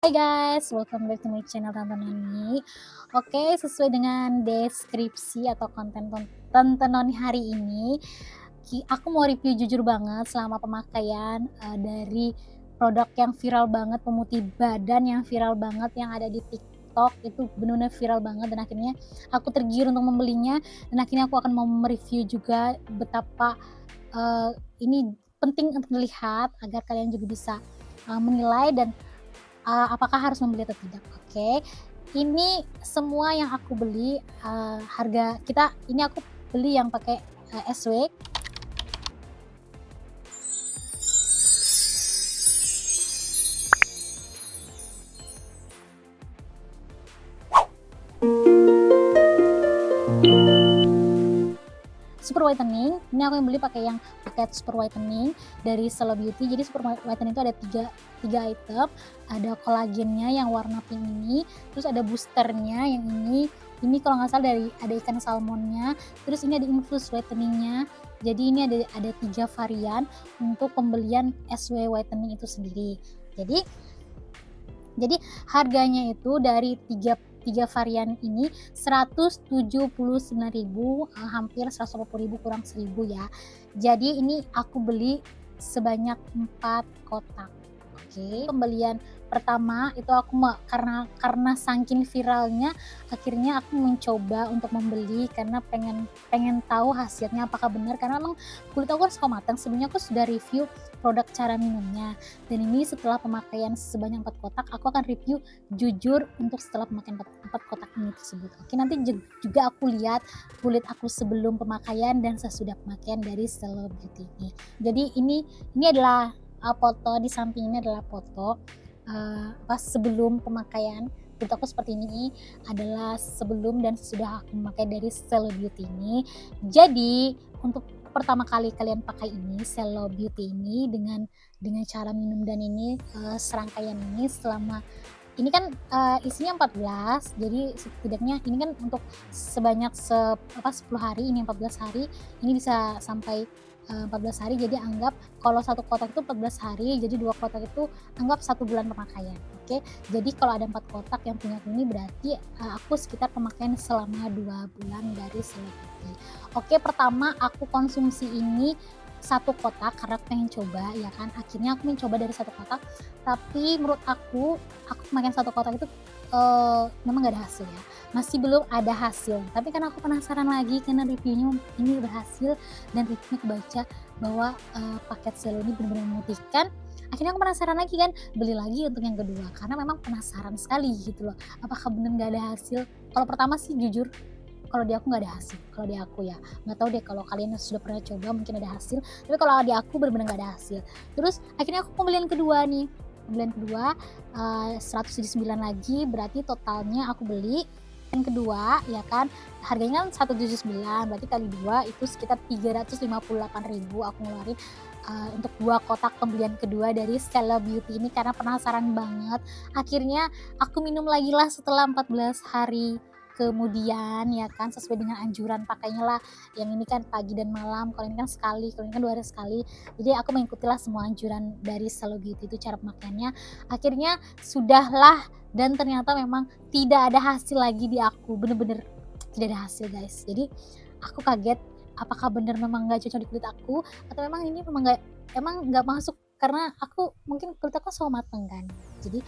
Hai guys, welcome back to my channel Tante Noni. Oke, sesuai dengan deskripsi atau konten Tante Noni hari ini, aku mau review jujur banget selama pemakaian dari produk yang viral banget, pemutih badan yang viral banget yang ada di TikTok. Itu benar-benar viral banget dan akhirnya aku tergiur untuk membelinya, dan akhirnya aku akan mau mereview juga betapa ini penting untuk dilihat agar kalian juga bisa menilai dan apakah harus membeli atau tidak. Oke, ini semua yang aku beli, harga ini aku beli yang pakai SW. Super whitening, ini aku yang beli pakai yang paket super whitening dari Selo Beauty. Jadi super whitening itu ada tiga item, ada kolagennya yang warna pink ini, terus ada boosternya yang ini kalau nggak salah ada ikan salmonnya, terus ini ada infused whiteningnya. Jadi ini ada 3 varian untuk pembelian SW whitening itu sendiri. Jadi harganya itu dari tiga varian ini 179.000, hampir 180.000 kurang 1.000 ya. Jadi ini aku beli sebanyak 4 kotak. Oke, pembelian pertama itu aku karena saking viralnya akhirnya aku mencoba untuk membeli karena pengen tahu hasilnya apakah benar, karena emang kulit aku kan suka matang. Sebelumnya aku sudah review produk cara minumnya, dan ini setelah pemakaian sebanyak 4 kotak aku akan review jujur untuk setelah pemakaian 4 kotak ini tersebut. Oke, nanti juga aku lihat kulit aku sebelum pemakaian dan sesudah pemakaian dari Selo Beauty ini. Jadi ini adalah foto di samping, ini adalah foto pas sebelum pemakaian. Kulit aku seperti ini adalah sebelum dan sesudah aku memakai dari Selo Beauty ini. Jadi untuk pertama kali kalian pakai ini Selo Beauty ini dengan cara minum dan ini serangkaian ini selama ini kan isinya 14, jadi setidaknya ini kan untuk sebanyak 10 hari, ini 14 hari, ini bisa sampai 14 hari. Jadi anggap kalau satu kotak itu 14 hari, jadi 2 kotak itu anggap 1 bulan pemakaian. Oke, jadi kalau ada 4 kotak yang punya aku ini berarti aku sekitar pemakaian selama 2 bulan dari Selo Beauty. Oke, pertama aku konsumsi ini 1 kotak karena aku pengen coba ya kan, akhirnya aku mencoba dari 1 kotak, tapi menurut aku makan 1 kotak itu memang gak ada hasil ya, masih belum ada hasil. Tapi kan aku penasaran lagi karena reviewnya ini berhasil dan reviewnya kebaca bahwa paket Selo ini benar-benar memutihkan. Akhirnya aku penasaran lagi kan, beli lagi untuk yang kedua karena memang penasaran sekali gitu loh, apakah benar gak ada hasil. Kalau pertama sih jujur, kalau di aku nggak ada hasil, kalau di aku ya. Nggak tahu deh kalau kalian sudah pernah coba mungkin ada hasil, tapi kalau di aku benar-benar nggak ada hasil. Terus akhirnya aku pembelian kedua nih, pembelian kedua 179 lagi, berarti totalnya aku beli yang kedua ya kan, harganya kan 179, berarti kali 2 itu sekitar 358.000 aku ngeluarin untuk 2 kotak pembelian kedua dari Selo Beauty ini karena penasaran banget. Akhirnya aku minum lagi lah setelah 14 hari kemudian ya kan, sesuai dengan anjuran pakainya lah, yang ini kan pagi dan malam, kalau ini kan sekali, kalau ini kan 2 hari sekali. Jadi aku mengikutilah semua anjuran dari Selo Beauty itu cara pemakaiannya. Akhirnya sudahlah, dan ternyata memang tidak ada hasil lagi di aku, bener-bener tidak ada hasil guys. Jadi aku kaget apakah bener memang nggak cocok di kulit aku, atau memang ini emang nggak masuk karena aku mungkin kulit aku selalu mateng kan. Jadi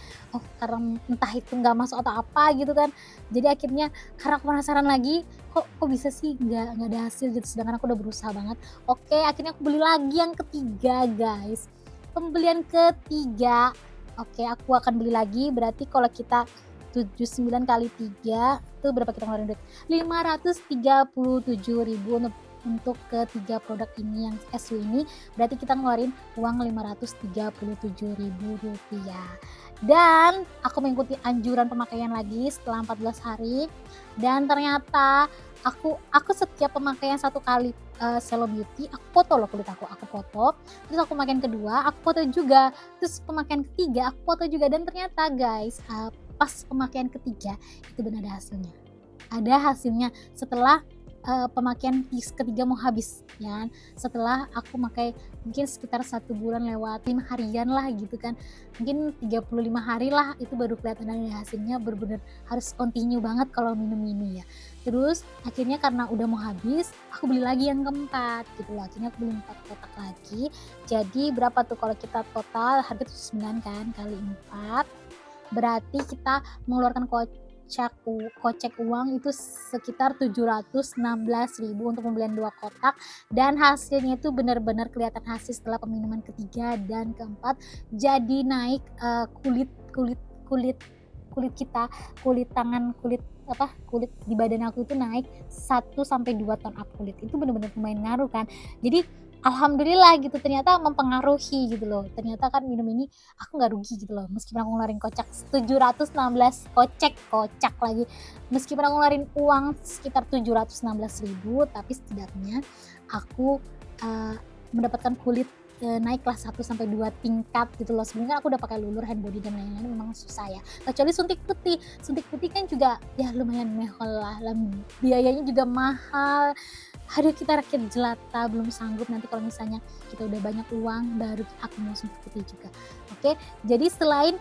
karena entah itu nggak masuk atau apa gitu kan, jadi akhirnya karena aku penasaran lagi, kok bisa sih nggak ada hasil gitu, sedangkan aku udah berusaha banget. Oke, akhirnya aku beli lagi yang ketiga guys, pembelian ketiga. Oke, aku akan beli lagi, berarti kalau kita 79 kali 3 itu berapa kita ngeluarin duit, 537.000 untuk ketiga produk ini yang SW ini, berarti kita ngeluarin uang 537.000 rupiah. Dan aku mengikuti anjuran pemakaian lagi setelah 14 hari, dan ternyata aku setiap pemakaian 1 kali Selo Beauty aku foto loh kulit aku foto, terus aku pemakaian kedua aku foto juga, terus pemakaian ketiga aku foto juga, dan ternyata guys pas pemakaian ketiga itu benar ada hasilnya. Ada hasilnya setelah pemakaian ketiga mau habis ya kan. Setelah aku pakai mungkin sekitar 1 bulan lewat 5 harian lah gitu kan, mungkin 35 hari lah itu baru kelihatan ada hasilnya, bener-bener harus continue banget kalau minum ini ya. Terus akhirnya karena udah mau habis, aku beli lagi yang keempat gitu loh, akhirnya aku beli 4 kotak lagi. Jadi berapa tuh kalau kita total harga 9 kan kali 4, berarti kita mengeluarkan kocek uang itu sekitar 716.000 untuk pembelian 2 kotak, dan hasilnya itu benar-benar kelihatan hasil setelah peminuman ketiga dan keempat. Jadi naik kulit kulit kulit kulit kita, kulit tangan, kulit di badan aku itu naik 1 sampai 2 ton up kulit. Itu benar-benar lumayan ngaruh kan. Jadi alhamdulillah gitu, ternyata mempengaruhi gitu loh. Ternyata kan minum ini aku nggak rugi gitu loh, meskipun aku ngeluarin 716 kocak lagi, meskipun aku ngeluarin uang sekitar 716.000, tapi setidaknya aku mendapatkan kulit naiklah 1 sampai 2 tingkat gitu loh. Sebenarnya aku udah pakai lulur, hand body dan lain-lain, memang susah ya, kecuali suntik putih kan juga ya lumayan mahal lah, biayanya juga mahal. Aduh, kita rakyat jelata belum sanggup, nanti kalau misalnya kita udah banyak uang baru aku mau suntik putih juga. Oke, jadi selain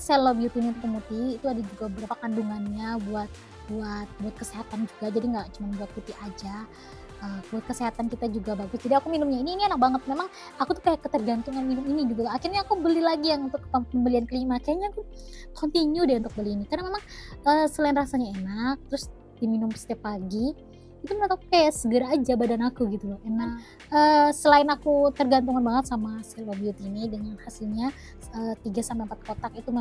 Cello Beauty ini pemutih, itu ada juga beberapa kandungannya buat kesehatan juga, jadi nggak cuma buat putih aja. Buat kesehatan kita juga bagus. Jadi aku minumnya ini enak banget. Memang aku tuh kayak ketergantungan minum ini gitu loh. Akhirnya aku beli lagi yang untuk pembelian kelima. Kayaknya aku continue deh untuk beli ini. Karena memang selain rasanya enak, terus diminum setiap pagi, itu menurut aku kayak seger aja badan aku gitu loh. Enak. Selain aku tergantungan banget sama Cello Beauty ini dengan hasilnya 3 sampai 4 kotak itu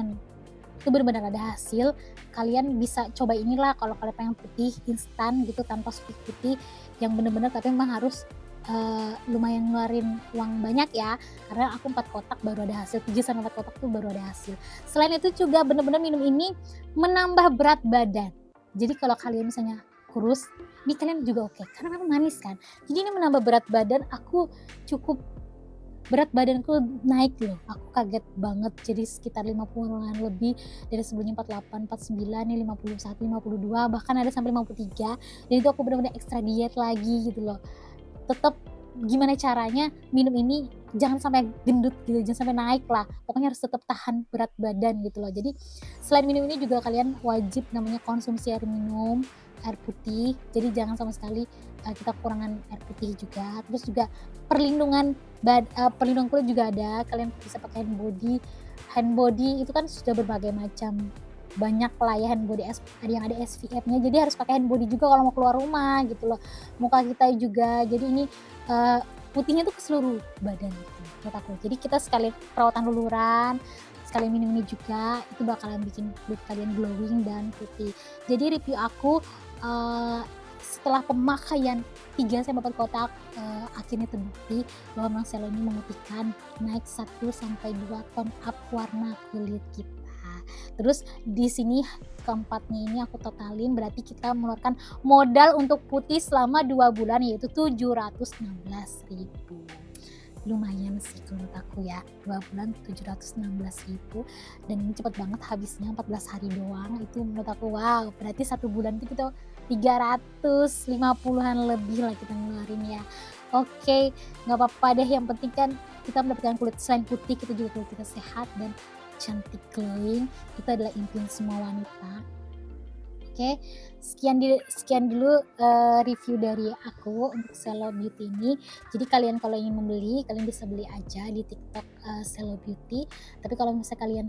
benar-benar ada hasil. Kalian bisa coba inilah kalau kalian pengen putih instan gitu tanpa suntik putih yang benar-benar, tapi memang harus lumayan ngeluarin uang banyak ya, karena aku 4 kotak baru ada hasil, 3 sampai 4 kotak tuh baru ada hasil. Selain itu juga benar-benar minum ini menambah berat badan. Jadi kalau kalian misalnya kurus, ini kalian juga oke, karena memang manis kan. Jadi ini menambah berat badan, aku cukup berat badanku naik loh, aku kaget banget, jadi sekitar 50-an lebih dari sebelumnya 48, 49, nih 51, 52, bahkan ada sampai 53. Dan itu aku benar-benar ekstra diet lagi gitu loh. Tetap gimana caranya minum ini jangan sampai gendut gitu, jangan sampai naik lah. Pokoknya harus tetap tahan berat badan gitu loh. Jadi selain minum ini juga kalian wajib namanya konsumsi air putih. Jadi jangan sama sekali kita kurangan air putih juga. Terus juga perlindungan kulit juga ada. Kalian bisa pakai hand body itu kan sudah berbagai macam, banyak lah ya hand body, ada yang ada SPF-nya, jadi harus pakai hand body juga kalau mau keluar rumah gitu loh. Muka kita juga, jadi ini putihnya tuh ke seluruh badan gitu menurut aku. Jadi kita sekali perawatan luluran, sekali minum ini juga, itu bakalan bikin kulit kalian glowing dan putih. Jadi review aku setelah pemakaian 3-4 kotak akhirnya terbukti bahwa memang Cello ini memutihkan, naik 1-2 ton up warna kulit kita. Terus di sini keempatnya ini aku totalin, berarti kita mengeluarkan modal untuk putih selama 2 bulan yaitu 716.000. Lumayan sih menurut aku ya, 2 bulan 716.000, dan ini cepet banget habisnya, 14 hari doang. Itu menurut aku wow, berarti 1 bulan itu kita 350-an lebih lah kita ngeluarin ya. Oke, nggak apa-apa deh, yang penting kan kita mendapatkan kulit selain putih, kita juga kulit kita sehat dan cantik glowing. Itu adalah impian semua wanita. Oke, sekian dulu review dari aku untuk Cello Beauty ini. Jadi kalian kalau ingin membeli, kalian bisa beli aja di TikTok Cello Beauty. Tapi kalau misalnya kalian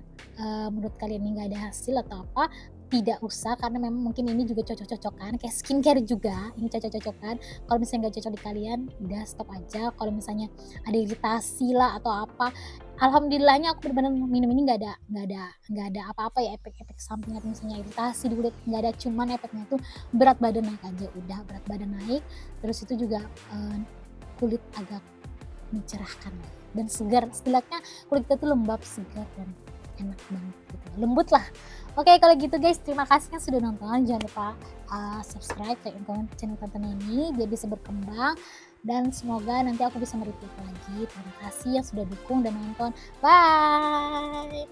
menurut kalian ini nggak ada hasil atau apa, tidak usah, karena memang mungkin ini juga cocok-cocokan kayak skincare juga, ini cocok-cocokan. Kalau misalnya nggak cocok di kalian, udah stop aja. Kalau misalnya ada iritasi lah atau apa, alhamdulillahnya aku benar-benar minum ini nggak ada apa-apa ya, efek-efek samping atau misalnya iritasi di kulit nggak ada, cuman efeknya tuh berat badan naik aja, udah berat badan naik. Terus itu juga kulit agak mencerahkan dan segar, setidaknya kulit kita tuh lembab, segar dan enak banget gitu, lembut lah. Oke, kalau gitu guys, terima kasih yang sudah nonton. Jangan lupa subscribe, like, komen channel Tante Neni biar bisa berkembang, dan semoga nanti aku bisa mereview lagi. Terima kasih yang sudah dukung dan nonton. Bye.